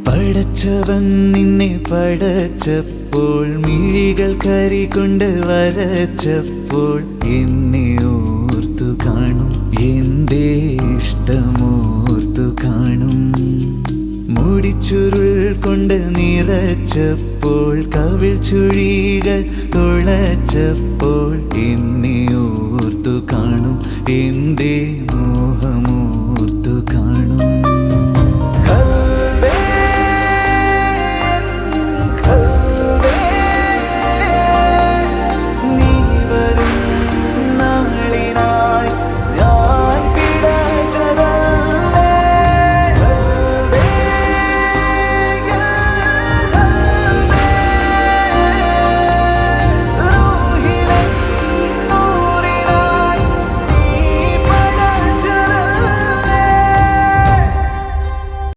പടച്ചവൻ നിന്നെ പടച്ചപ്പോൾ മിഴികൾ കരികൊണ്ട് വരച്ചപ്പോൾ എന്നെ ഓർത്തു കാണും, എൻ്റെ ഇഷ്ടമോർത്തു കാണും. മുടിച്ചുരുൾ കൊണ്ട് നിറച്ചപ്പോൾ കവിൾ ചുഴികൾ തുളച്ചപ്പോൾ എന്നെ ഓർത്തു കാണും, എൻ്റെ മോഹമോ